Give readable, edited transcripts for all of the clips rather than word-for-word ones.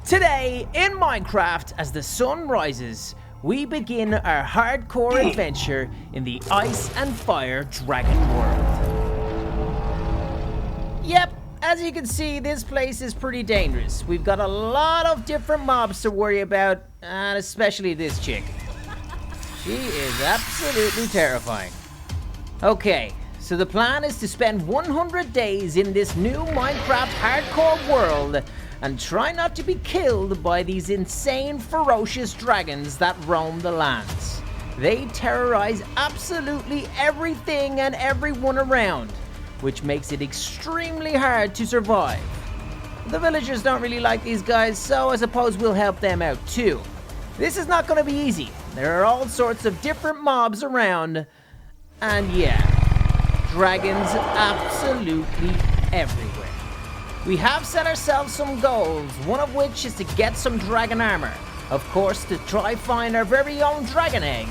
Today, in Minecraft, as the sun rises, we begin our hardcore adventure in the Ice and Fire Dragon world. Yep, as you can see, this place is pretty dangerous. We've got a lot of different mobs to worry about, and especially this chick. She is absolutely terrifying. Okay, so the plan is to spend 100 days in this new Minecraft hardcore world and try not to be killed by these insane, ferocious dragons that roam the lands. They terrorize absolutely everything and everyone around, which makes it extremely hard to survive. The villagers don't really like these guys, so I suppose we'll help them out too. This is not going to be easy. There are all sorts of different mobs around, and yeah, dragons absolutely everywhere. We have set ourselves some goals, one of which is to get some dragon armor. Of course, to try find our very own dragon egg,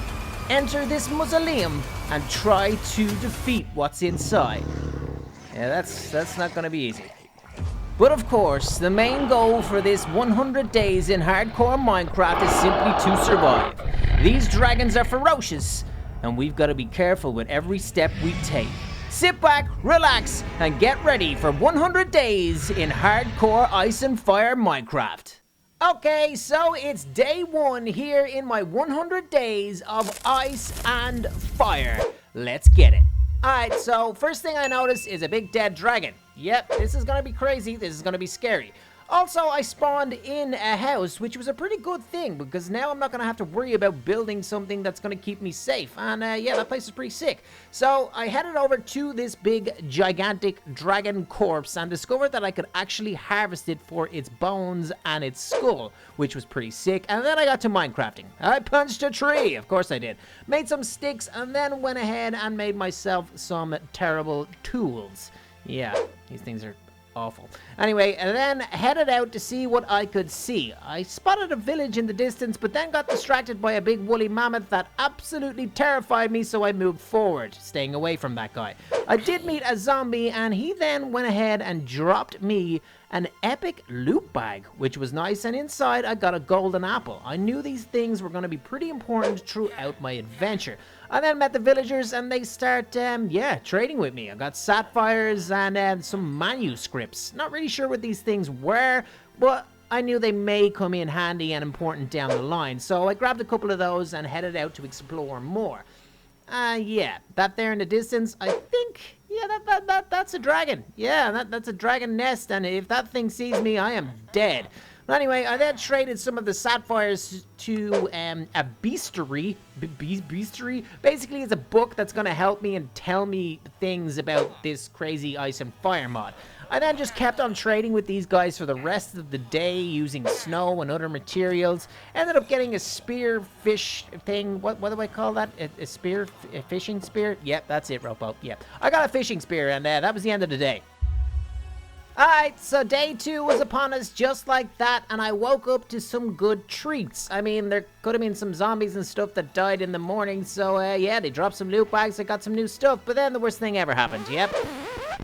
enter this mausoleum, and try to defeat what's inside. Yeah, that's not gonna be easy. But of course, the main goal for this 100 days in hardcore Minecraft is simply to survive. These dragons are ferocious, and we've got to be careful with every step we take. Sit back, relax, and get ready for 100 days in hardcore Ice and Fire Minecraft. Okay, so it's day 1 here in my 100 days of Ice and Fire. Let's get it. Alright, so first thing I notice is a big dead dragon. Yep, this is gonna be crazy, this is gonna be scary. Also, I spawned in a house, which was a pretty good thing, because now I'm not going to have to worry about building something that's going to keep me safe. And yeah, that place is pretty sick. So I headed over to this big, gigantic dragon corpse and discovered that I could actually harvest it for its bones and its skull, which was pretty sick. And then I got to Minecrafting. I punched a tree, of course I did. Made some sticks, and then went ahead and made myself some terrible tools. Yeah, these things are awful. Anyway, and then headed out to see what I could see. I spotted a village in the distance, but then got distracted by a big woolly mammoth that absolutely terrified me, so I moved forward, staying away from that guy. I did meet a zombie, and he then went ahead and dropped me an epic loot bag, which was nice, and inside I got a golden apple. I knew these things were going to be pretty important throughout my adventure. I then met the villagers, and they start, trading with me. I got sapphires and some manuscripts. Not really sure what these things were, but I knew they may come in handy and important down the line. So I grabbed a couple of those and headed out to explore more. Yeah, that there in the distance, I think, yeah, that's a dragon. Yeah, that's a dragon nest, and if that thing sees me, I am dead. But anyway, I then traded some of the sapphires to a beastery. Beastery? Basically, it's a book that's going to help me and tell me things about this crazy Ice and Fire mod. I then just kept on trading with these guys for the rest of the day using snow and other materials. Ended up getting a spear fish thing. What do I call that? A spear? A fishing spear? Yep, that's it, RoPo. Yep. I got a fishing spear, and that was the end of the day. Alright, so day 2 was upon us just like that, and I woke up to some good treats. I mean, there could have been some zombies and stuff that died in the morning, so yeah, they dropped some loot bags, I got some new stuff, but then the worst thing ever happened, yep.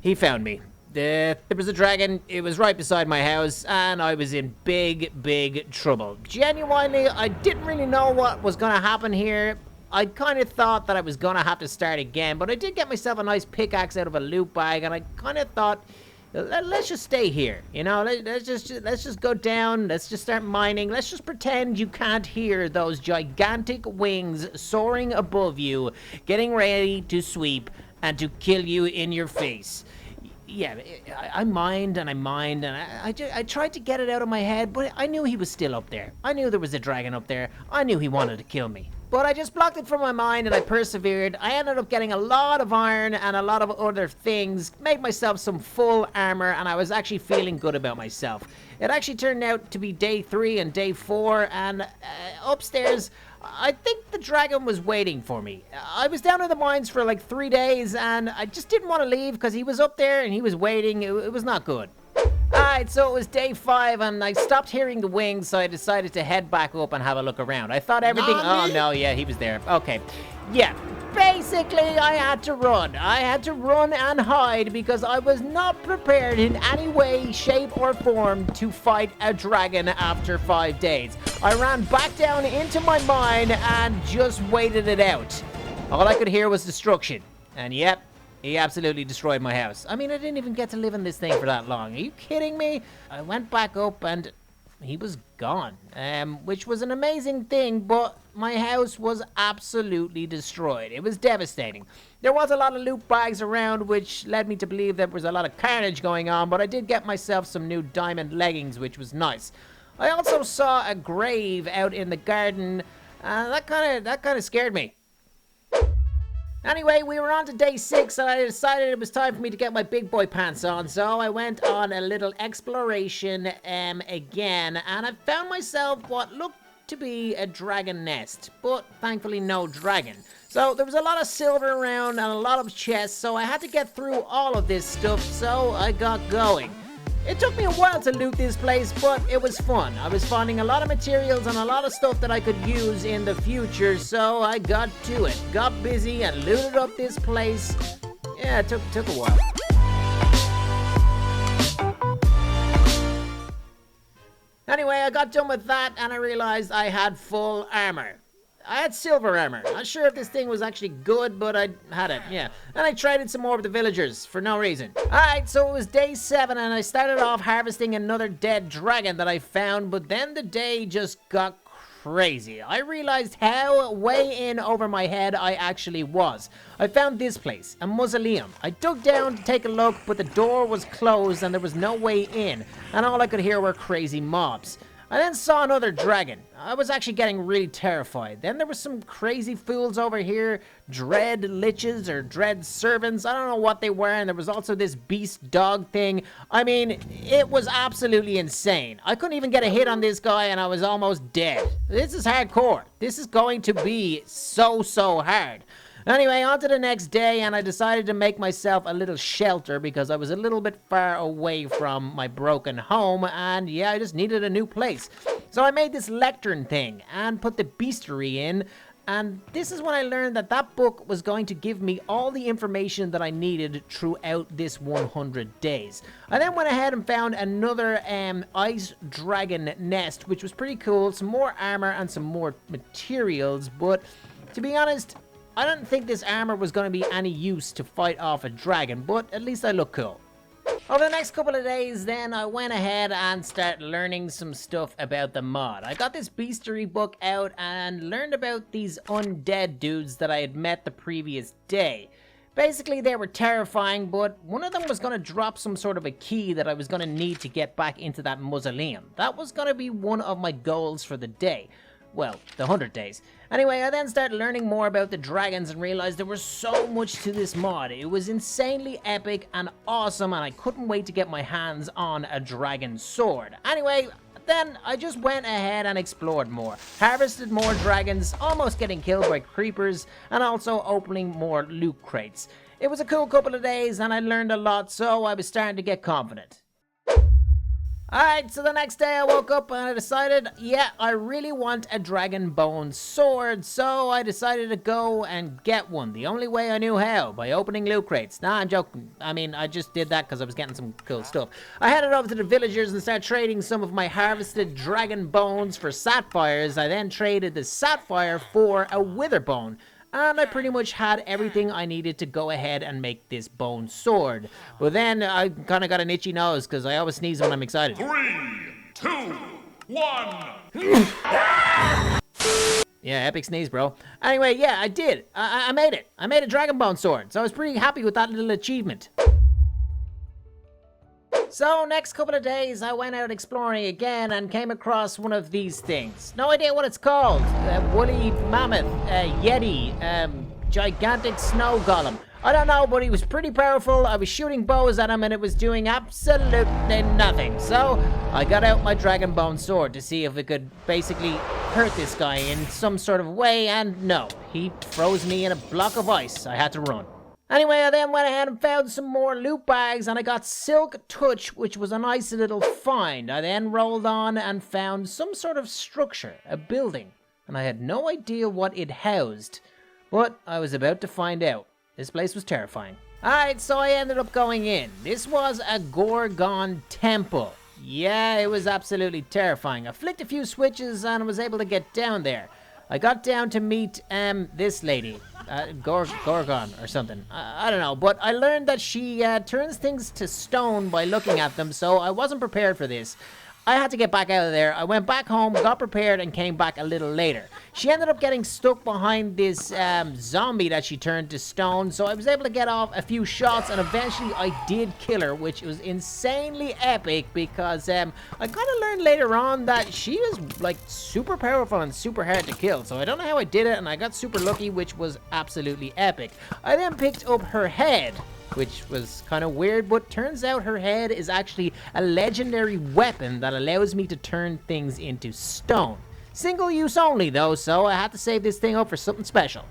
He found me. There was a dragon, it was right beside my house, and I was in big trouble. Genuinely, I didn't really know what was gonna happen here. I kind of thought that I was gonna have to start again, but I did get myself a nice pickaxe out of a loot bag, and I kind of thought, let's just stay here, you know, let's just go down, let's just start mining, let's just pretend you can't hear those gigantic wings soaring above you, getting ready to sweep and to kill you in your face. Yeah, I mined and I tried to get it out of my head, but I knew he was still up there. I knew there was a dragon up there. I knew he wanted to kill me. But I just blocked it from my mind and I persevered. I ended up getting a lot of iron and a lot of other things, made myself some full armor, and I was actually feeling good about myself. It actually turned out to be day 3 and day 4, and upstairs, I think the dragon was waiting for me. I was down in the mines for like 3 days, and I just didn't want to leave because he was up there and he was waiting. It was not good. Alright, so it was day 5, and I stopped hearing the wings, so I decided to head back up and have a look around. I thought everything... Oh, no, yeah, he was there. Okay. Yeah, basically... basically, I had to run. I had to run and hide because I was not prepared in any way, shape, or form to fight a dragon after 5 days. I ran back down into my mine and just waited it out. All I could hear was destruction. And yep, he absolutely destroyed my house. I mean, I didn't even get to live in this thing for that long. Are you kidding me? I went back up and he was gone, which was an amazing thing, but my house was absolutely destroyed. It was devastating. There was a lot of loot bags around, which led me to believe there was a lot of carnage going on, but I did get myself some new diamond leggings, which was nice. I also saw a grave out in the garden, and that kind of scared me. Anyway, we were on to day 6, and I decided it was time for me to get my big boy pants on, so I went on a little exploration again, and I found myself what looked to be a dragon nest, but thankfully no dragon. So there was a lot of silver around and a lot of chests, so I had to get through all of this stuff, so I got going. It took me a while to loot this place, but it was fun. I was finding a lot of materials and a lot of stuff that I could use in the future, so I got to it. Got busy and looted up this place. Yeah, it took a while. Anyway, I got done with that and I realized I had full armor. I had silver armor. Not sure if this thing was actually good, but I had it, yeah. And I traded some more with the villagers for no reason. Alright, so it was day 7 and I started off harvesting another dead dragon that I found, but then the day just got crazy. I realized how way in over my head I actually was. I found this place, a mausoleum. I dug down to take a look, but the door was closed and there was no way in, and all I could hear were crazy mobs. I then saw another dragon. I was actually getting really terrified. Then there were some crazy fools over here, dread liches or dread servants. I don't know what they were, and there was also this beast dog thing. I mean, it was absolutely insane. I couldn't even get a hit on this guy, and I was almost dead. This is hardcore. This is going to be so hard. Anyway, on to the next day, and I decided to make myself a little shelter because I was a little bit far away from my broken home, and yeah, I just needed a new place. So I made this lectern thing and put the beastery in, and this is when I learned that that book was going to give me all the information that I needed throughout this 100 days. I then went ahead and found another ice dragon nest, which was pretty cool, some more armor and some more materials, but to be honest, I don't think this armor was going to be any use to fight off a dragon, but at least I look cool. Over the next couple of days, then, I went ahead and started learning some stuff about the mod. I got this beastery book out and learned about these undead dudes that I had met the previous day. Basically, they were terrifying, but one of them was going to drop some sort of a key that I was going to need to get back into that mausoleum. That was going to be one of my goals for the day. Well, the 100 days. Anyway, I then started learning more about the dragons and realized there was so much to this mod. It was insanely epic and awesome, and I couldn't wait to get my hands on a dragon sword. Anyway, then I just went ahead and explored more. Harvested more dragons, almost getting killed by creepers, and also opening more loot crates. It was a cool couple of days, and I learned a lot, so I was starting to get confident. Alright, so the next day I woke up and I decided, yeah, I really want a dragon bone sword, so I decided to go and get one, the only way I knew how, by opening loot crates. Nah, I'm joking. I mean, I just did that because I was getting some cool stuff. I headed over to the villagers and started trading some of my harvested dragon bones for sapphires. I then traded the sapphire for a wither bone. And I pretty much had everything I needed to go ahead and make this bone sword. But then I kind of got an itchy nose because I always sneeze when I'm excited. 3, 2, 1. Yeah, epic sneeze, bro. Anyway, yeah, I did. I made it. I made a dragon bone sword. So I was pretty happy with that little achievement. So, next couple of days, I went out exploring again and came across one of these things. No idea what it's called. Woolly mammoth, yeti, gigantic snow golem. I don't know, but he was pretty powerful. I was shooting bows at him and it was doing absolutely nothing. So, I got out my dragon bone sword to see if it could basically hurt this guy in some sort of way, and no. He froze me in a block of ice. I had to run. Anyway, I then went ahead and found some more loot bags, and I got Silk Touch, which was a nice little find. I then rolled on and found some sort of structure, a building, and I had no idea what it housed. But I was about to find out. This place was terrifying. Alright, so I ended up going in. This was a Gorgon temple. Yeah, it was absolutely terrifying. I flicked a few switches and was able to get down there. I got down to meet, this lady. Gorgon or something. I don't know, but I learned that she turns things to stone by looking at them, so I wasn't prepared for this. I had to get back out of there. I went back home, got prepared, and came back a little later. She ended up getting stuck behind this zombie that she turned to stone, so I was able to get off a few shots, and eventually I did kill her, which was insanely epic because I kind of learned later on that she was like super powerful and super hard to kill. So I don't know how I did it, and I got super lucky, which was absolutely epic. I then picked up her head, which was kind of weird, but turns out her head is actually a legendary weapon that allows me to turn things into stone. Single use only though, so I had to save this thing up for something special.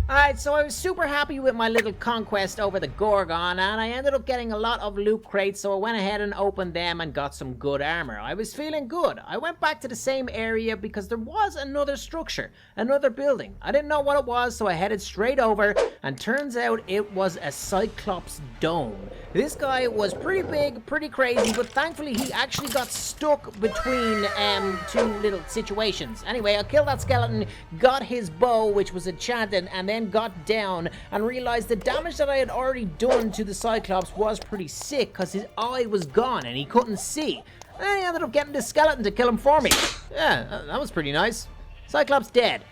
Alright, so I was super happy with my little conquest over the Gorgon, and I ended up getting a lot of loot crates, so I went ahead and opened them and got some good armor. I was feeling good. I went back to the same area because there was another structure, another building. I didn't know what it was, so I headed straight over, and turns out it was a Cyclops dome. This guy was pretty big, pretty crazy, but thankfully he actually got stuck between two little situations. Anyway, I killed that skeleton, got his bow, which was enchanted, and then got down and realized the damage that I had already done to the Cyclops was pretty sick because his eye was gone and he couldn't see. And I ended up getting the skeleton to kill him for me. Yeah, that was pretty nice. Cyclops dead.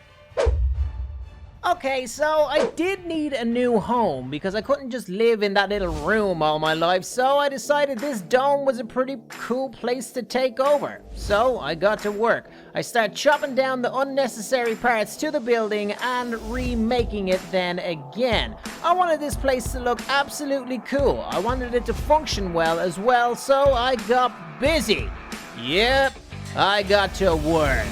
Okay, so I did need a new home because I couldn't just live in that little room all my life, so I decided this dome was a pretty cool place to take over. So I got to work. I started chopping down the unnecessary parts to the building and remaking it then again. I wanted this place to look absolutely cool. I wanted it to function well as well, so I got busy. Yep, I got to work.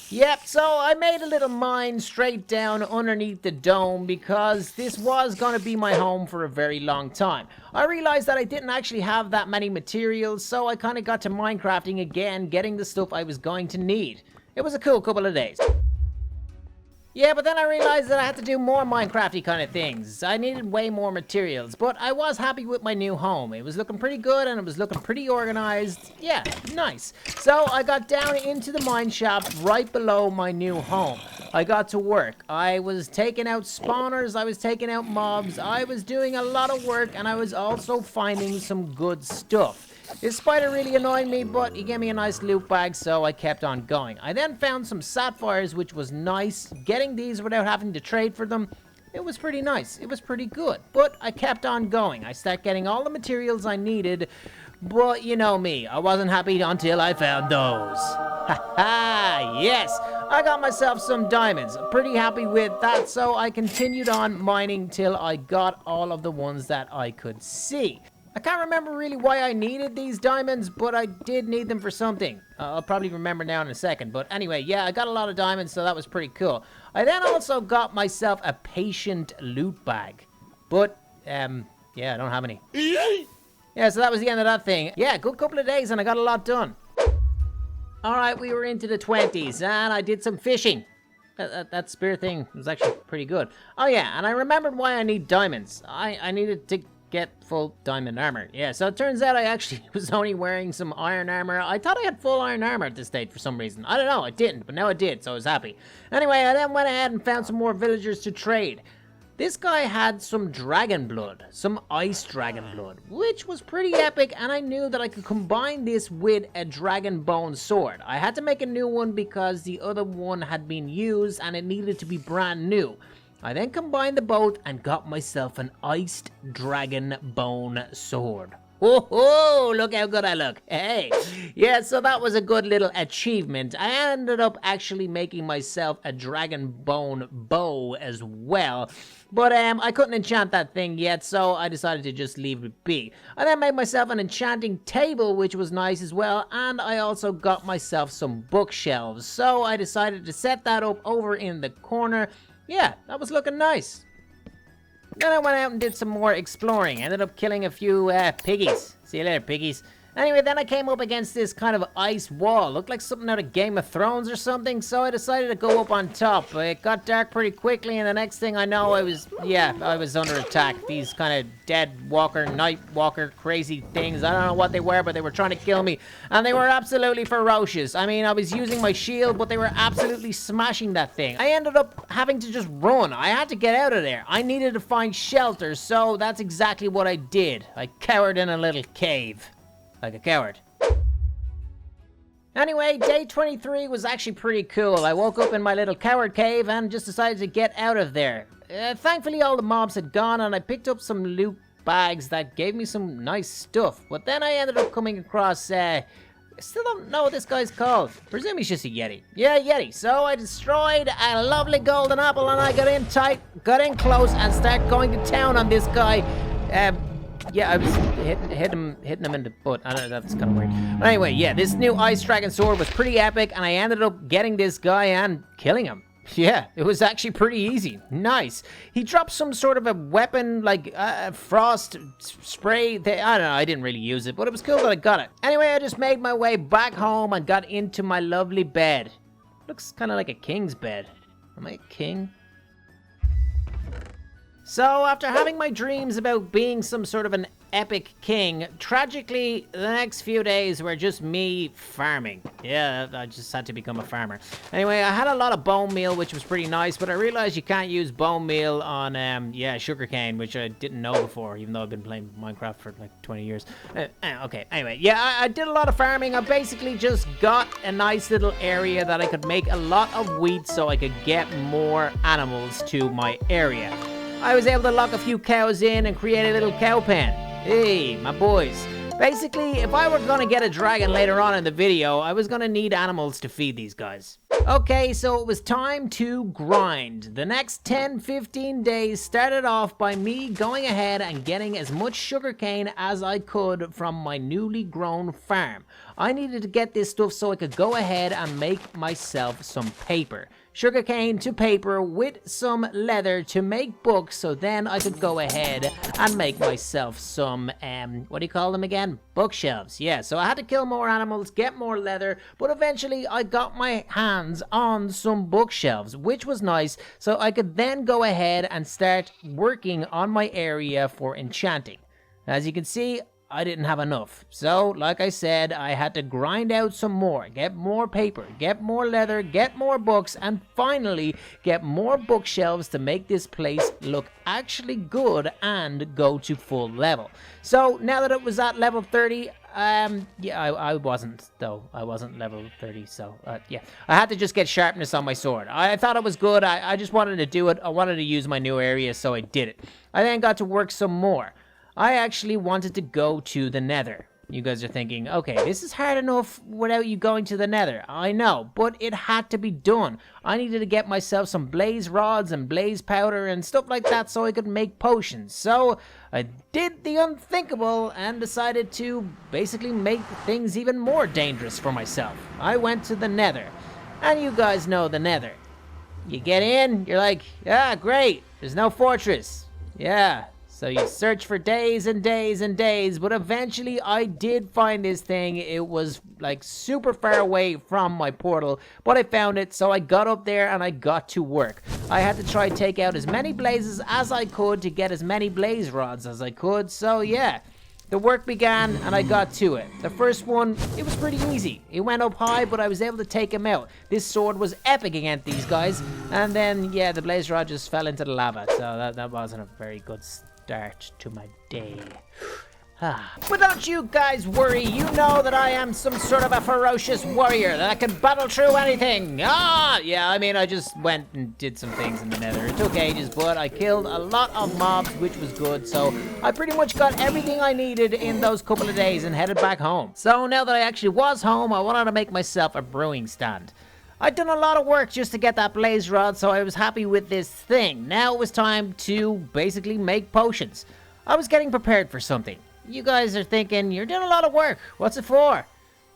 Yep, so I made a little mine straight down underneath the dome because this was going to be my home for a very long time. I realized that I didn't actually have that many materials, so I kind of got to Minecrafting again, getting the stuff I was going to need. It was a cool couple of days. Yeah, but then I realized that I had to do more Minecrafty kind of things. I needed way more materials, but I was happy with my new home. It was looking pretty good and it was looking pretty organized. Yeah, nice. So I got down into the mine shaft right below my new home. I got to work. I was taking out spawners, I was taking out mobs, I was doing a lot of work, and I was also finding some good stuff. This spider really annoyed me, but he gave me a nice loot bag, so I kept on going. I then found some sapphires, which was nice. Getting these without having to trade for them, it was pretty nice. It was pretty good, but I kept on going. I started getting all the materials I needed, but you know me, I wasn't happy until I found those. Ha ha, yes! I got myself some diamonds. I'm pretty happy with that, so I continued on mining till I got all of the ones that I could see. I can't remember really why I needed these diamonds, but I did need them for something. I'll probably remember now in a second. But anyway, yeah, I got a lot of diamonds, so that was pretty cool. I then also got myself a patient loot bag. But, yeah, I don't have any. Yeah, so that was the end of that thing. Yeah, good couple of days, and I got a lot done. Alright, we were into the 20s, and I did some fishing. That spear thing was actually pretty good. Oh yeah, and I remembered why I need diamonds. I needed to get full diamond armor. Yeah, so it turns out I actually was only wearing some iron armor. I thought I had full iron armor at this stage for some reason. I don't know, I didn't, but now I did, so I was happy. Anyway, I then went ahead and found some more villagers to trade. This guy had some dragon blood, some ice dragon blood, which was pretty epic, and I knew that I could combine this with a dragon bone sword. I had to make a new one because the other one had been used and it needed to be brand new. I then combined the both and got myself an iced dragon bone sword. Oh, look how good I look. Hey. Yeah, so that was a good little achievement. I ended up actually making myself a dragon bone bow as well. But I couldn't enchant that thing yet, so I decided to just leave it be. I then made myself an enchanting table, which was nice as well, and I also got myself some bookshelves. So I decided to set that up over in the corner. Yeah, that was looking nice. Then I went out and did some more exploring. Ended up killing a few piggies. See you later, piggies. Anyway, then I came up against this kind of ice wall. Looked like something out of Game of Thrones or something, so I decided to go up on top. It got dark pretty quickly, and the next thing I know, I was under attack. These kind of dead walker, night walker, crazy things. I don't know what they were, but they were trying to kill me, and they were absolutely ferocious. I mean, I was using my shield, but they were absolutely smashing that thing. I ended up having to just run. I had to get out of there. I needed to find shelter, so that's exactly what I did. I cowered in a little cave. Like a coward. Anyway, day 23 was actually pretty cool. I woke up in my little coward cave and just decided to get out of there. Thankfully, all the mobs had gone and I picked up some loot bags that gave me some nice stuff. But then I ended up coming across, I still don't know what this guy's called. Presume he's just a Yeti. Yeah, Yeti. So I destroyed a lovely golden apple and I got in tight, got in close and started going to town on this guy. Yeah, I was hitting him in the butt. I don't know, that's kind of weird. But anyway, yeah, this new Ice Dragon sword was pretty epic, and I ended up getting this guy and killing him. Yeah, it was actually pretty easy. Nice. He dropped some sort of a weapon, like frost spray. I don't know, I didn't really use it, but it was cool that I got it. Anyway, I just made my way back home and got into my lovely bed. Looks kind of like a king's bed. Am I a king? So, after having my dreams about being some sort of an epic king, tragically, the next few days were just me farming. Yeah, I just had to become a farmer. Anyway, I had a lot of bone meal, which was pretty nice, but I realized you can't use bone meal on, sugarcane, which I didn't know before, even though I've been playing Minecraft for like 20 years. Okay, anyway, yeah, I did a lot of farming. I basically just got a nice little area that I could make a lot of wheat so I could get more animals to my area. I was able to lock a few cows in and create a little cow pen. Hey, my boys. Basically, if I were gonna get a dragon later on in the video, I was gonna need animals to feed these guys. Okay, so it was time to grind. The next 10-15 days started off by me going ahead and getting as much sugarcane as I could from my newly grown farm. I needed to get this stuff so I could go ahead and make myself some paper. Sugarcane to paper with some leather to make books, so then I could go ahead and make myself some, what do you call them again? Bookshelves. Yeah, so I had to kill more animals, get more leather, but eventually I got my hands on some bookshelves, which was nice, so I could then go ahead and start working on my area for enchanting. As you can see, I didn't have enough. So, like I said, I had to grind out some more, get more paper, get more leather, get more books, and finally get more bookshelves to make this place look actually good and go to full level. So, now that it was at level 30, I wasn't, though. I wasn't level 30, so, yeah. I had to just get sharpness on my sword. I thought it was good. I just wanted to do it. I wanted to use my new area, so I did it. I then got to work some more. I actually wanted to go to the Nether. You guys are thinking, okay, this is hard enough without you going to the Nether. I know, but it had to be done. I needed to get myself some blaze rods and blaze powder and stuff like that so I could make potions. So I did the unthinkable and decided to basically make things even more dangerous for myself. I went to the Nether. And you guys know the Nether. You get in, you're like, ah, great, there's no fortress. Yeah. So you search for days and days and days, but eventually I did find this thing. It was like super far away from my portal, but I found it, so I got up there and I got to work. I had to try to take out as many blazes as I could to get as many blaze rods as I could, so yeah. The work began and I got to it. The first one, it was pretty easy. It went up high, but I was able to take him out. This sword was epic against these guys. And then, yeah, the blaze rod just fell into the lava, so that wasn't a very good start to my day. But don't you guys worry, you know that I am some sort of a ferocious warrior that can battle through anything. Yeah, I mean, I just went and did some things in the nether. It took ages, but I killed a lot of mobs, which was good, so I pretty much got everything I needed in those couple of days and headed back home. So now that I actually was home, I wanted to make myself a brewing stand. I'd done a lot of work just to get that blaze rod, so I was happy with this thing. Now it was time to basically make potions. I was getting prepared for something. You guys are thinking, you're doing a lot of work. What's it for?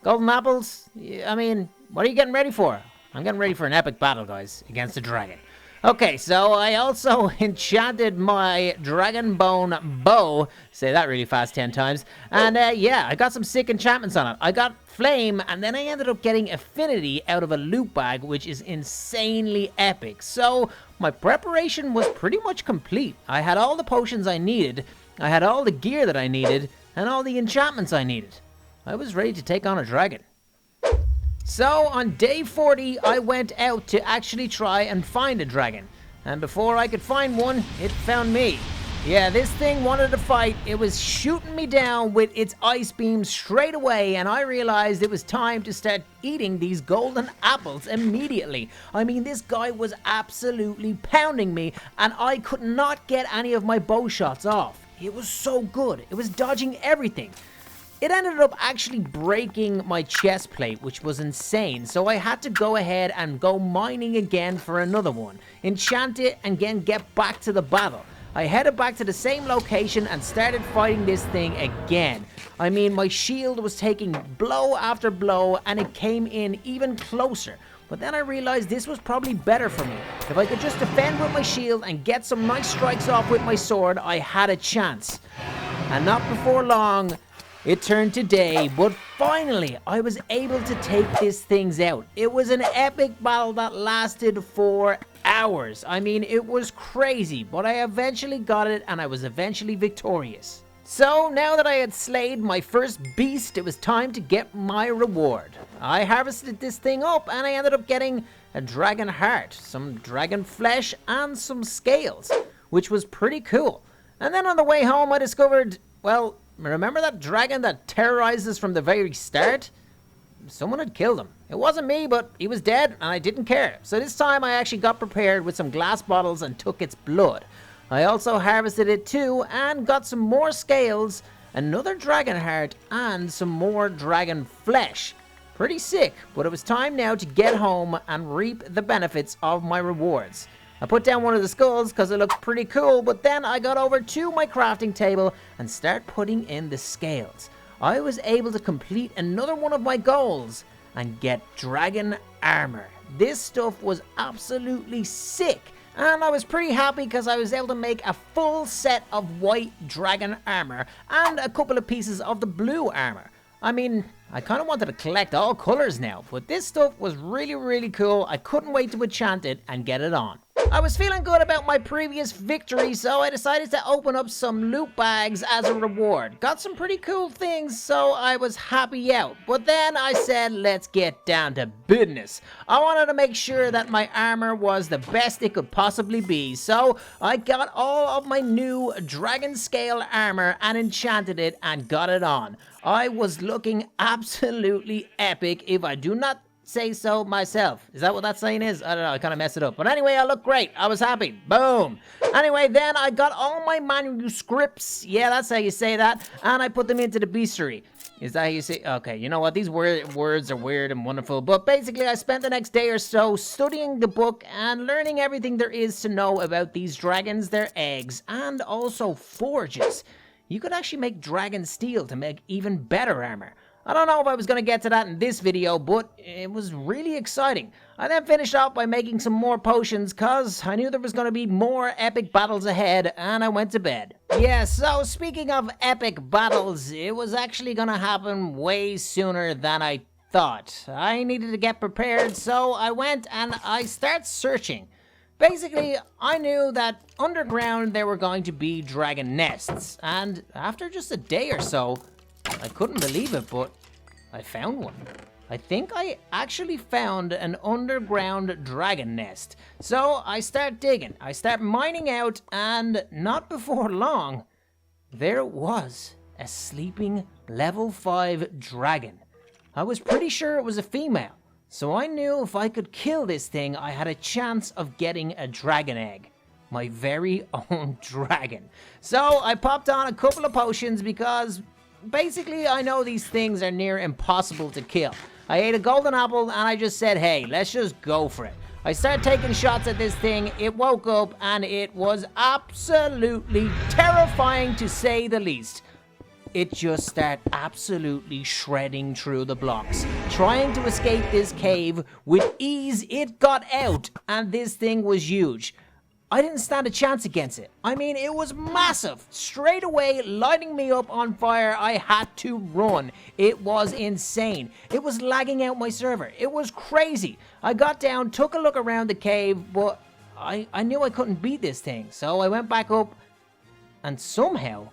Golden apples? I mean, what are you getting ready for? I'm getting ready for an epic battle, guys, against a dragon. Okay, so I also enchanted my dragon bone bow. Say that really fast 10 times. And yeah, I got some sick enchantments on it. I got flame, and then I ended up getting affinity out of a loot bag, which is insanely epic. So my preparation was pretty much complete. I had all the potions I needed. I had all the gear that I needed, and all the enchantments I needed. I was ready to take on a dragon. So, on day 40, I went out to actually try and find a dragon. And before I could find one, it found me. Yeah, this thing wanted to fight. It was shooting me down with its ice beam straight away, and I realized it was time to start eating these golden apples immediately. I mean, this guy was absolutely pounding me, and I could not get any of my bow shots off. It was so good. It was dodging everything. It ended up actually breaking my chest plate, which was insane. So I had to go ahead and go mining again for another one. Enchant it and then get back to the battle. I headed back to the same location and started fighting this thing again. I mean, my shield was taking blow after blow and it came in even closer. But then I realized this was probably better for me. If I could just defend with my shield and get some nice strikes off with my sword, I had a chance. And not before long, it turned to day, but finally, I was able to take these things out. It was an epic battle that lasted for hours. I mean, it was crazy, but I eventually got it and I was eventually victorious. So, now that I had slayed my first beast, it was time to get my reward. I harvested this thing up and I ended up getting a dragon heart, some dragon flesh, and some scales, which was pretty cool. And then on the way home, I discovered, well, remember that dragon that terrorized us from the very start? Someone had killed him. It wasn't me, but he was dead and I didn't care. So this time I actually got prepared with some glass bottles and took its blood. I also harvested it too and got some more scales, another dragon heart, and some more dragon flesh. Pretty sick, but it was time now to get home and reap the benefits of my rewards. I put down one of the skulls because it looked pretty cool, but then I got over to my crafting table and start putting in the scales. I was able to complete another one of my goals and get dragon armor. This stuff was absolutely sick, and I was pretty happy because I was able to make a full set of white dragon armor and a couple of pieces of the blue armor. I mean, I kind of wanted to collect all colors now, but this stuff was really cool. I couldn't wait to enchant it and get it on. I was feeling good about my previous victory, so I decided to open up some loot bags as a reward. Got some pretty cool things, so I was happy out. But then I said, let's get down to business. I wanted to make sure that my armor was the best it could possibly be, so I got all of my new dragon scale armor and enchanted it and got it on. I was looking absolutely epic, if I do not say so myself. Is that what that saying is? I don't know, I kind of messed it up. But anyway, I look great. I was happy. Boom. Anyway, then I got all my manuscripts. Yeah, that's how you say that. And I put them into the bestiary. Is that how you say? Okay, you know what? These words are weird and wonderful. But basically, I spent the next day or so studying the book and learning everything there is to know about these dragons, their eggs, and also forges. You could actually make dragon steel to make even better armor. I don't know if I was going to get to that in this video, but it was really exciting. I then finished off by making some more potions because I knew there was going to be more epic battles ahead, and I went to bed. Yeah, so speaking of epic battles, it was actually going to happen way sooner than I thought. I needed to get prepared, so I went and I started searching. Basically, I knew that underground there were going to be dragon nests, and after just a day or so, I couldn't believe it, but I found one. I think I actually found an underground dragon nest. So I start digging, I start mining out, and not before long, there it was. a sleeping level 5 dragon. I was pretty sure it was a female, so I knew if I could kill this thing, I had a chance of getting a dragon egg. My very own dragon. So I popped on a couple of potions because basically I know these things are near impossible to kill. I ate a golden apple and I just said, hey, let's just go for it. I started taking shots at this thing, it woke up, and it was absolutely terrifying to say the least. It just started absolutely shredding through the blocks. Trying to escape this cave, with ease it got out, and this thing was huge. I didn't stand a chance against it. I mean, it was massive. Straight away, lighting me up on fire, I had to run. It was insane. It was lagging out my server. It was crazy. I got down, took a look around the cave, but I knew I couldn't beat this thing. So I went back up, and somehow,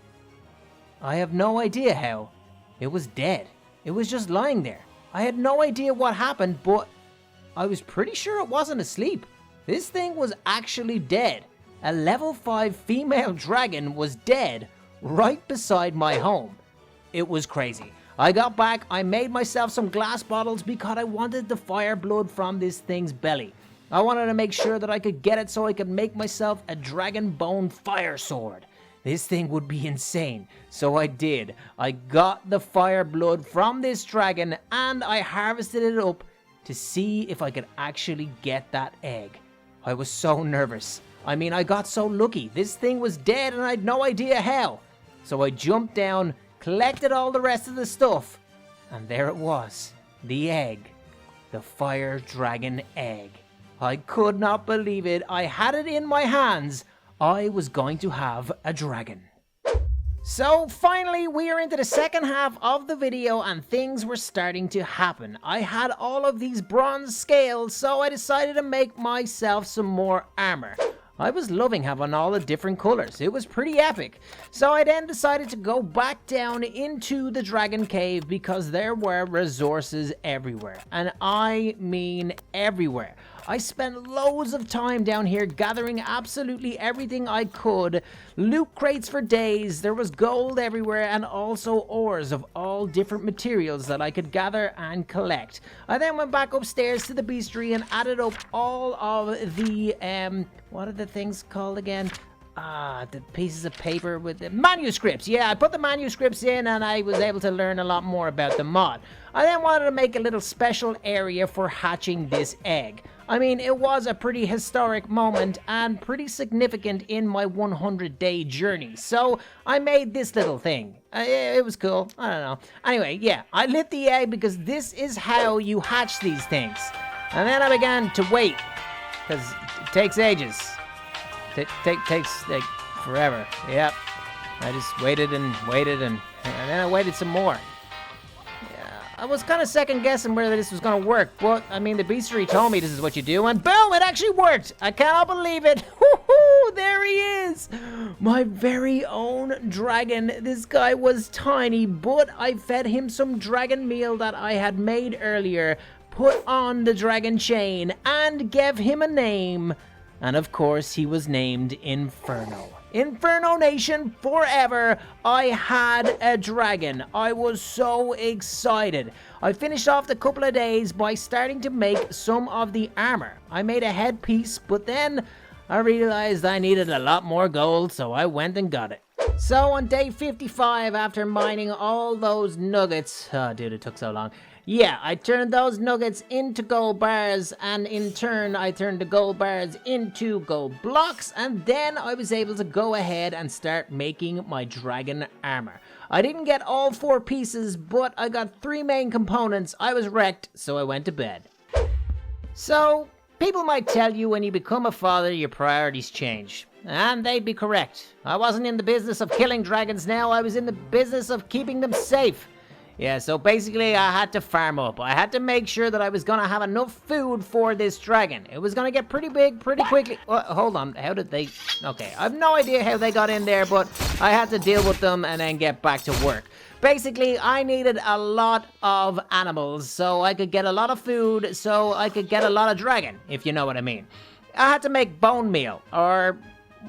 I have no idea how, it was dead. It was just lying there. I had no idea what happened, but I was pretty sure it wasn't asleep. This thing was actually dead. A level 5 female dragon was dead right beside my home. It was crazy. I got back, I made myself some glass bottles because I wanted the fire blood from this thing's belly. I wanted to make sure that I could get it so I could make myself a dragon bone fire sword. This thing would be insane, so I did. I got the fire blood from this dragon and I harvested it up to see if I could actually get that egg. I was so nervous. I mean, I got so lucky. This thing was dead and I had no idea how. So I jumped down, collected all the rest of the stuff, and there it was. The egg. The fire dragon egg. I could not believe it. I had it in my hands. I was going to have a dragon. So finally, we are into the second half of the video and things were starting to happen. I had all of these bronze scales, so I decided to make myself some more armor. I was loving having all the different colors. It was pretty epic. So I then decided to go back down into the dragon cave because there were resources everywhere. And I mean everywhere. I spent loads of time down here gathering absolutely everything I could. Loot crates for days, there was gold everywhere, and also ores of all different materials that I could gather and collect. I then went back upstairs to the beastery and added up all of the, what are the things called again? The pieces of paper with the manuscripts. Yeah, I put the manuscripts in and I was able to learn a lot more about the mod. I then wanted to make a little special area for hatching this egg. I mean, it was a pretty historic moment and pretty significant in my 100-day journey. So I made this little thing. It was cool. I don't know. Anyway, yeah, I lit the egg because this is how you hatch these things. And then I began to wait because it takes ages. Takes like forever. Yep. I just waited and waited and then I waited some more. I was kind of second guessing whether this was going to work, but I mean, the beastery told me this is what you do, and boom, it actually worked. I cannot believe it. Woohoo, there he is. My very own dragon. This guy was tiny, but I fed him some dragon meal that I had made earlier, put on the dragon chain, and gave him a name. And of course, he was named Inferno. Inferno Nation forever. I had a dragon. I was so excited. I finished off the couple of days by starting to make some of the armor. I made a headpiece, but then I realized I needed a lot more gold, so I went and got it. So on day 55, after mining all those nuggets, oh dude, it took so long. Yeah, I turned those nuggets into gold bars, and in turn, I turned the gold bars into gold blocks, and then I was able to go ahead and start making my dragon armor. I didn't get all 4 pieces, but I got 3 main components. I was wrecked, so I went to bed. So, people might tell you when you become a father, your priorities change. And they'd be correct. I wasn't in the business of killing dragons now, I was in the business of keeping them safe. Yeah, so basically I had to farm up. I had to make sure that I was going to have enough food for this dragon. It was going to get pretty big pretty quickly. Hold on, how did they... Okay, I have no idea how they got in there, but I had to deal with them and then get back to work. Basically, I needed a lot of animals so I could get a lot of food, so I could get a lot of dragon, if you know what I mean. I had to make bone meal, or,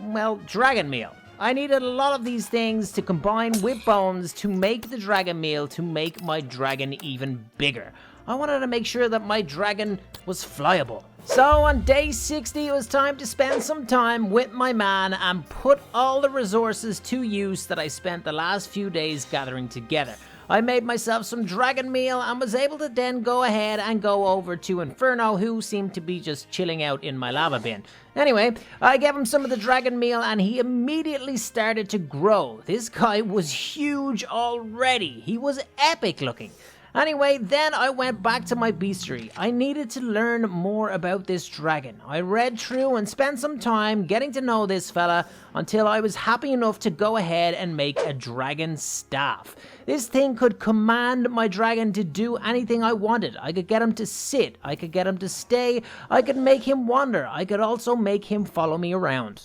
well, dragon meal. I needed a lot of these things to combine with bones to make the dragon meal to make my dragon even bigger. I wanted to make sure that my dragon was flyable. So on day 60, it was time to spend some time with my man and put all the resources to use that I spent the last few days gathering together. I made myself some dragon meal and was able to then go ahead and go over to Inferno, who seemed to be just chilling out in my lava bin. Anyway, I gave him some of the dragon meal and he immediately started to grow. This guy was huge already. He was epic looking. Anyway, then I went back to my beastery. I needed to learn more about this dragon. I read through and spent some time getting to know this fella until I was happy enough to go ahead and make a dragon staff. This thing could command my dragon to do anything I wanted. I could get him to sit, I could get him to stay, I could make him wander, I could also make him follow me around.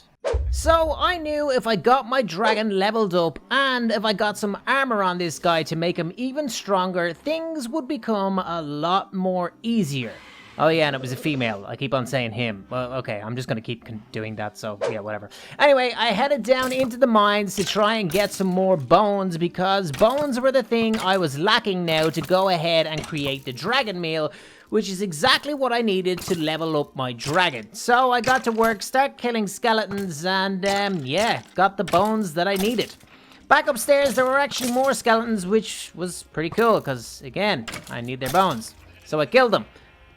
So I knew if I got my dragon leveled up and if I got some armor on this guy to make him even stronger, things would become a lot more easier. Oh yeah, and it was a female. I keep on saying him. Well, okay, I'm just gonna keep doing that, so yeah, whatever. Anyway, I headed down into the mines to try and get some more bones because bones were the thing I was lacking now to go ahead and create the dragon meal, which is exactly what I needed to level up my dragon. So I got to work, start killing skeletons, and yeah, got the bones that I needed. Back upstairs, there were actually more skeletons, which was pretty cool, because again, I need their bones. So I killed them.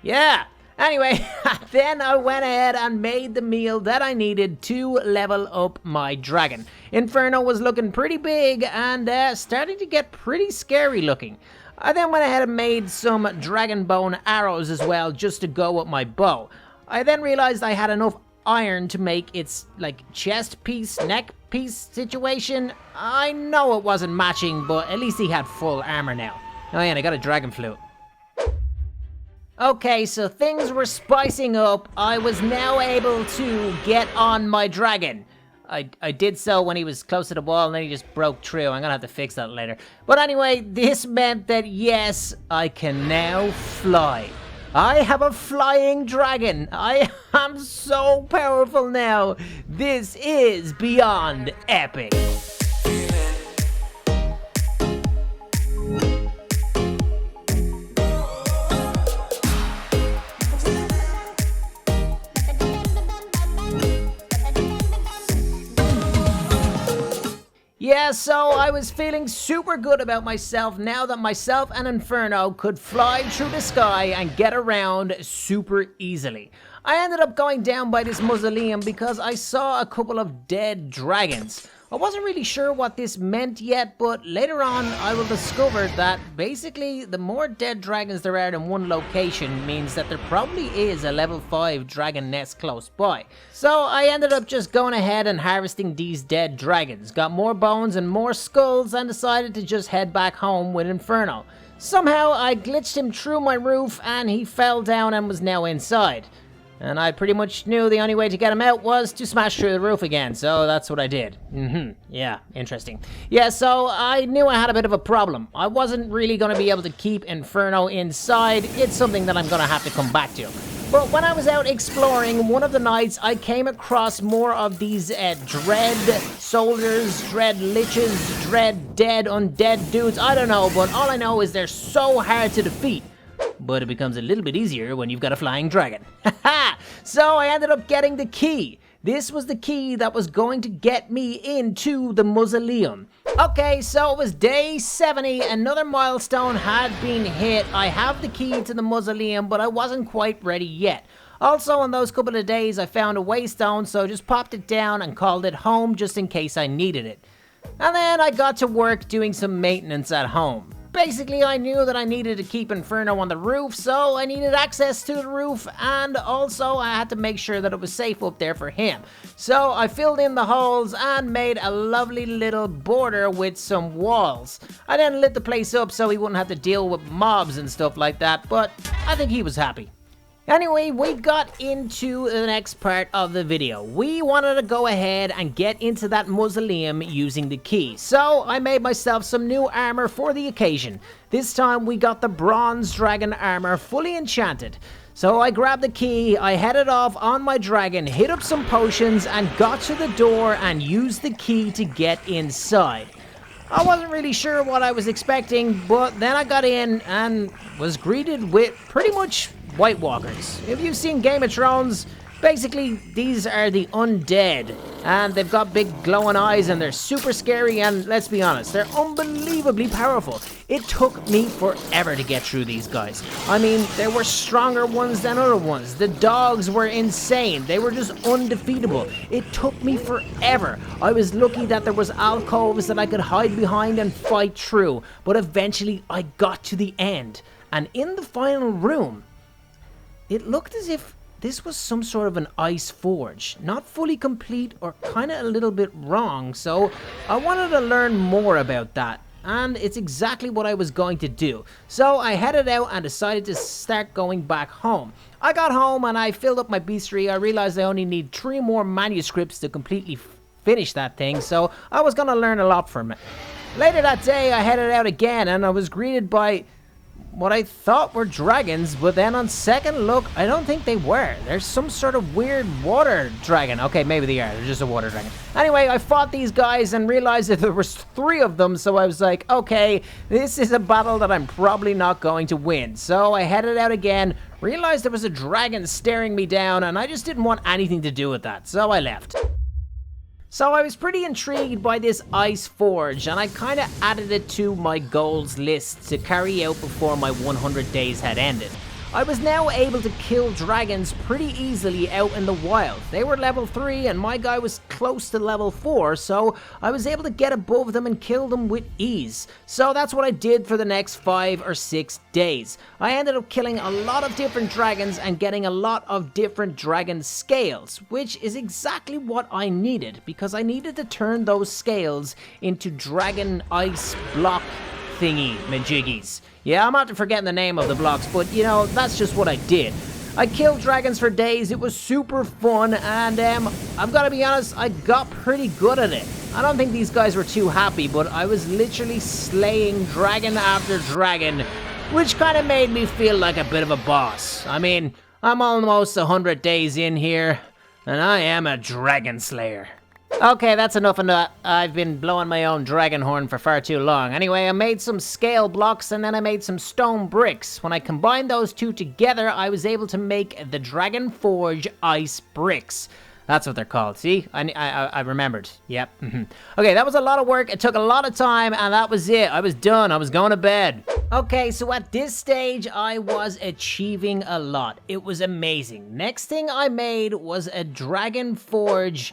Yeah. Anyway, then I went ahead and made the meal that I needed to level up my dragon. Inferno was looking pretty big and starting to get pretty scary looking. I then went ahead and made some dragon bone arrows as well, just to go with my bow. I then realized I had enough iron to make its, like, chest piece, neck piece situation. I know it wasn't matching, but at least he had full armor now. Oh yeah, and I got a dragon flute. Okay, so things were spicing up. I was now able to get on my dragon. I did so when he was close to the wall and then he just broke through. I'm gonna have to fix that later. But anyway, this meant that yes, I can now fly. I have a flying dragon. I am so powerful now. This is beyond epic. Yeah, so I was feeling super good about myself now that myself and Inferno could fly through the sky and get around super easily. I ended up going down by this mausoleum because I saw a couple of dead dragons. I wasn't really sure what this meant yet, but later on I will discover that basically the more dead dragons there are in one location means that there probably is a level 5 dragon nest close by. So I ended up just going ahead and harvesting these dead dragons, got more bones and more skulls, and decided to just head back home with Inferno. Somehow I glitched him through my roof and he fell down and was now inside. And I pretty much knew the only way to get him out was to smash through the roof again, so that's what I did. Yeah, interesting. Yeah, so I knew I had a bit of a problem. I wasn't really going to be able to keep Inferno inside. It's something that I'm going to have to come back to. But when I was out exploring, one of the nights I came across more of these dread soldiers, dread liches, dread dead undead dudes. I don't know, but all I know is they're so hard to defeat. But it becomes a little bit easier when you've got a flying dragon. So I ended up getting the key. This was the key that was going to get me into the mausoleum. Okay, so it was day 70. Another milestone had been hit. I have the key to the mausoleum, but I wasn't quite ready yet. Also, in those couple of days, I found a waystone, so just popped it down and called it home just in case I needed it. And then I got to work doing some maintenance at home. Basically, I knew that I needed to keep Inferno on the roof, so I needed access to the roof, and also I had to make sure that it was safe up there for him. So I filled in the holes and made a lovely little border with some walls. I then lit the place up so he wouldn't have to deal with mobs and stuff like that, but I think he was happy. Anyway, we got into the next part of the video. We wanted to go ahead and get into that mausoleum using the key. So I made myself some new armor for the occasion. This time we got the bronze dragon armor fully enchanted. So I grabbed the key, I headed off on my dragon, hit up some potions, and got to the door and used the key to get inside. I wasn't really sure what I was expecting, but then I got in and was greeted with pretty much White Walkers. If you've seen Game of Thrones, basically these are the undead, and they've got big glowing eyes and they're super scary, and let's be honest, they're unbelievably powerful. It took me forever to get through these guys. I mean, there were stronger ones than other ones. The dogs were insane. They were just undefeatable. It took me forever. I was lucky that there was alcoves that I could hide behind and fight through, but eventually I got to the end. And in the final room, it looked as if this was some sort of an ice forge, not fully complete or kind of a little bit wrong, so I wanted to learn more about that, and it's exactly what I was going to do. So I headed out and decided to start going back home. I got home and I filled up my bestiary. I realized I only need 3 more manuscripts to completely finish that thing, so I was going to learn a lot from it. Later that day I headed out again and I was greeted by what I thought were dragons, but then on second look, I don't think they were. There's some sort of weird water dragon. Okay, maybe they are. They're just a water dragon. Anyway, I fought these guys and realized that there was 3 of them, so I was like, okay, this is a battle that I'm probably not going to win. So I headed out again, realized there was a dragon staring me down, and I just didn't want anything to do with that, so I left. So I was pretty intrigued by this ice forge, and I kind of added it to my goals list to carry out before my 100 days had ended. I was now able to kill dragons pretty easily out in the wild. They were level 3 and my guy was close to level 4, so I was able to get above them and kill them with ease. So that's what I did for the next 5 or 6 days. I ended up killing a lot of different dragons and getting a lot of different dragon scales, which is exactly what I needed, because I needed to turn those scales into dragon ice block thingy majiggies. Yeah, I'm after forgetting the name of the blocks, but you know, that's just what I did. I killed dragons for days, it was super fun, and I've got to be honest, I got pretty good at it. I don't think these guys were too happy, but I was literally slaying dragon after dragon, which kind of made me feel like a bit of a boss. I mean, I'm almost 100 days in here, and I am a dragon slayer. Okay, that's enough of that. I've been blowing my own dragon horn for far too long. Anyway, I made some scale blocks and then I made some stone bricks. When I combined those 2 together, I was able to make the Dragon Forge ice bricks. That's what they're called. See? I remembered. Yep. Okay, that was a lot of work. It took a lot of time, and that was it. I was done. I was going to bed. Okay, so at this stage, I was achieving a lot. It was amazing. Next thing I made was a Dragon Forge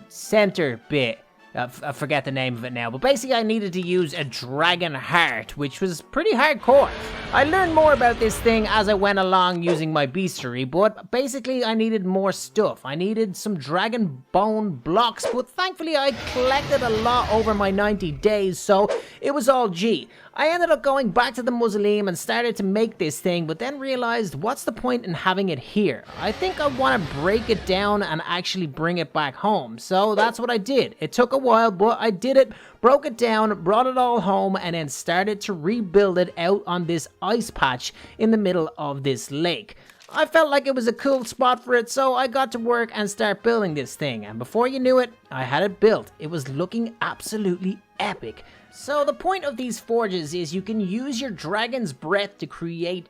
center bit. I forget the name of it now, but basically I needed to use a dragon heart, which was pretty hardcore. I learned more about this thing as I went along using my bestiary, but basically I needed more stuff. I needed some dragon bone blocks, but thankfully I collected a lot over my 90 days, so it was all G. I ended up going back to the mausoleum and started to make this thing, but then realized, what's the point in having it here? I think I want to break it down and actually bring it back home. So that's what I did. It took a while, but I did it, broke it down, brought it all home, and then started to rebuild it out on this ice patch in the middle of this lake. I felt like it was a cool spot for it, so I got to work and start building this thing, and before you knew it, I had it built. It was looking absolutely epic. So the point of these forges is you can use your dragon's breath to create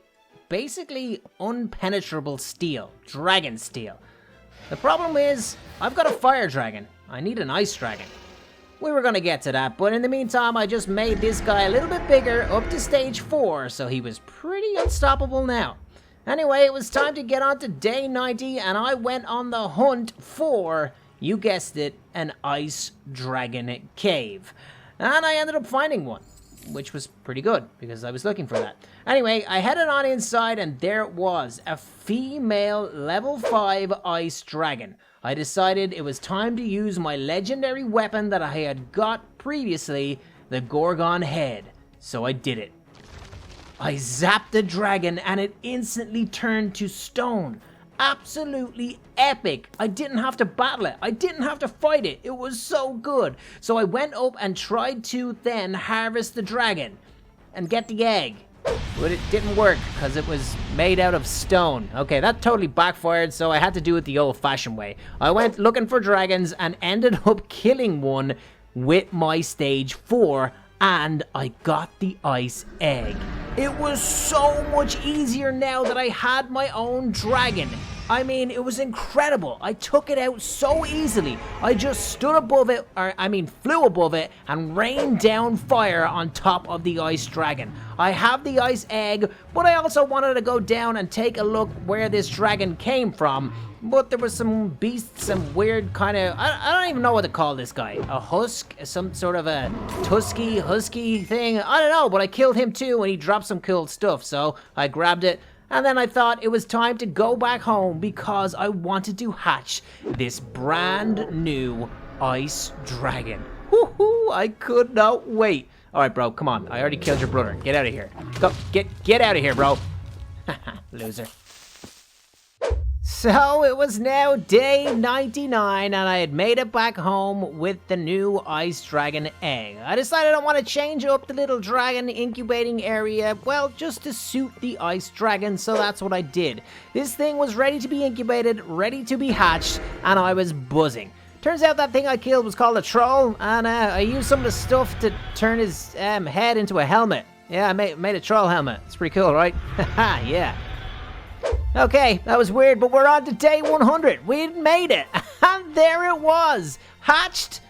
basically unpenetrable steel, dragon steel. The problem is, I've got a fire dragon. I need an ice dragon. We were gonna get to that, but in the meantime, I just made this guy a little bit bigger up to stage 4, so he was pretty unstoppable now. Anyway, it was time to get on to day 90, and I went on the hunt for, you guessed it, an ice dragon cave. And I ended up finding one, which was pretty good, because I was looking for that. Anyway, I headed on inside, and there it was, a female level 5 ice dragon. I decided it was time to use my legendary weapon that I had got previously, the Gorgon head. So I did it. I zapped the dragon, and it instantly turned to stone. Absolutely epic. I didn't have to battle it. I didn't have to fight it. It was so good. So I went up and tried to then harvest the dragon and get the egg. but it didn't work because it was made out of stone. Okay, that totally backfired, so I had to do it the old-fashioned way. I went looking for dragons and ended up killing one with my stage 4, and I got the ice egg. It was so much easier now that I had my own dragon. I mean, it was incredible. I took it out so easily. I just stood above it, flew above it, and rained down fire on top of the ice dragon. I have the ice egg, but I also wanted to go down and take a look where this dragon came from. But there was some beasts, some weird kind of, I don't even know what to call this guy. A husk, some sort of a husky thing. I don't know, but I killed him too, and he dropped some cool stuff, so I grabbed it. And then I thought it was time to go back home because I wanted to hatch this brand new ice dragon. Woohoo! I could not wait. All right, bro, come on. I already killed your brother. Get out of here. Go, get out of here, bro. Loser. So it was now day 99 and I had made it back home with the new ice dragon egg. I decided I want to change up the little dragon incubating area, well, just to suit the ice dragon, so that's what I did. This thing was ready to be incubated, ready to be hatched, and I was buzzing. Turns out that thing I killed was called a troll, and I used some of the stuff to turn his head into a helmet. Yeah, I made a troll helmet. It's pretty cool, right? Haha, yeah. Okay, that was weird, but we're on to day 100. We made it, and there it was, hatched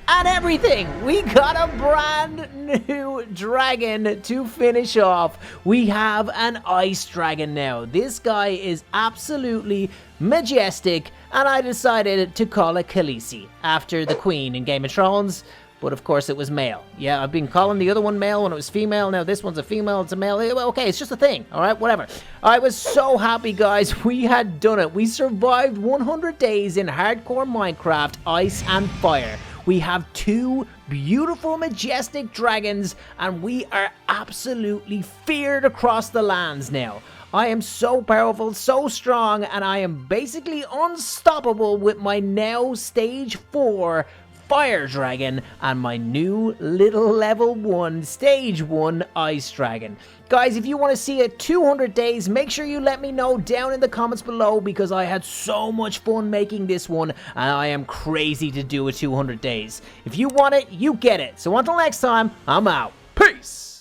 and everything. We got a brand new dragon to finish off. We have an ice dragon now. This guy is absolutely majestic, and I decided to call it Khaleesi, after the queen in Game of Thrones. But of course it was male. Yeah, I've been calling the other one male when it was female. Now this one's a female, it's a male. Okay, it's just a thing. All right, whatever. I was so happy, guys. We had done it. We survived 100 days in hardcore Minecraft, ice and fire. We have 2 beautiful, majestic dragons, and we are absolutely feared across the lands now. I am so powerful, so strong, and I am basically unstoppable with my now stage 4 fire dragon and my new little level 1 stage 1 ice dragon. Guys, if you want to see it 200 days, make sure you let me know down in the comments below, because I had so much fun making this one and I am crazy to do it 200 days. If you want it, you get it. So until next time, I'm out. Peace!